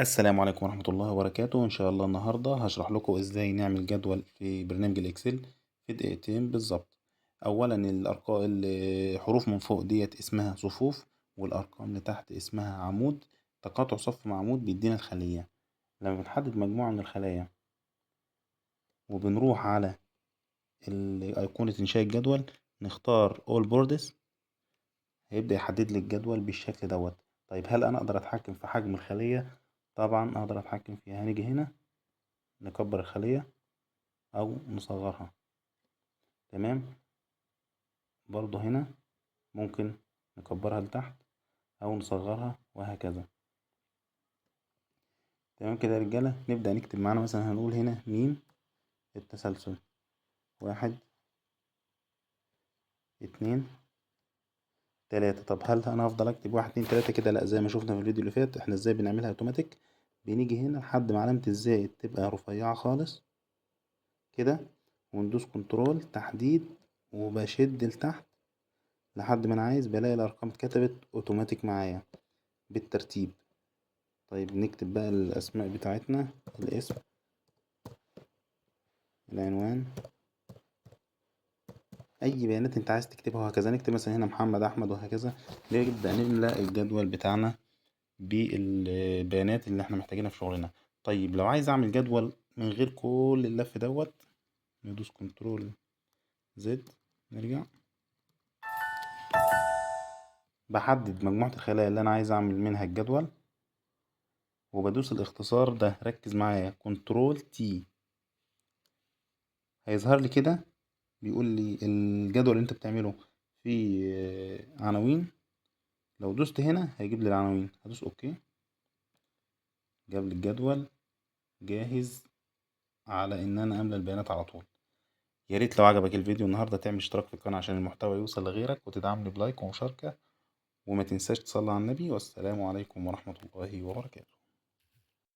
السلام عليكم ورحمة الله وبركاته. إن شاء الله النهاردة هشرح لكم إزاي نعمل جدول في برنامج الإكسل في دقيقتين بالظبط. أولا الأرقام الحروف من فوق ديت اسمها صفوف، والأرقام اللي تحت اسمها عمود. تقاطع صف مع عمود بيدينا الخلية. لما بنحدد مجموعة من الخلايا وبنروح على أيقونة إنشاء الجدول نختار All Boards، هيبدأ يحدد لي الجدول بالشكل دوت. طيب هل أنا أقدر أتحكم في حجم الخلية؟ طبعا أقدر أتحكم فيها. هنيجي هنا نكبر الخلية أو نصغرها. تمام. برضو هنا ممكن نكبرها لتحت أو نصغرها وهكذا. تمام كده يا رجالة. نبدأ نكتب معانا مثلا هنقول هنا ميم التسلسل 1 2 3. طب هل أنا هفضل أكتب 1 2 3 كده؟ لأ، زي ما شوفنا في الفيديو اللي فات احنا ازاي بنعملها اوتوماتيك. بنيجي هنا لحد ما علامة الزائد تبقى رفيعة خالص كده، وندوس كنترول تحديد وبشد لتحت لحد ما أنا عايز، بلاقي الأرقام اتكتبت اوتوماتيك معايا بالترتيب. طيب نكتب بقى الأسماء بتاعتنا، الاسم، العنوان، أي بيانات أنت عايز تكتبها وهكذا. نكتب مثلا هنا محمد أحمد وهكذا. نبدأ نملأ الجدول بتاعنا بالبيانات اللي احنا محتاجينها في شغلنا. طيب لو عايز أعمل جدول من غير كل اللف دوت، ندوس كنترول زد، نرجع بحدد مجموعة الخلايا اللي أنا عايز أعمل منها الجدول، وبدوس الاختصار ده، ركز معايا، كنترول تي. هيظهر لي كده بيقول لي الجدول اللي انت بتعمله فيه عناوين. لو دوست هنا هيجيب لي العناوين، هدوس اوكي، جاب لي الجدول جاهز على ان انا املى البيانات على طول. يا ريت لو عجبك الفيديو النهارده تعمل اشتراك في القناه عشان المحتوى يوصل لغيرك، وتدعمني بلايك ومشاركه، وما تنساش تصلي على النبي. والسلام عليكم ورحمه الله وبركاته.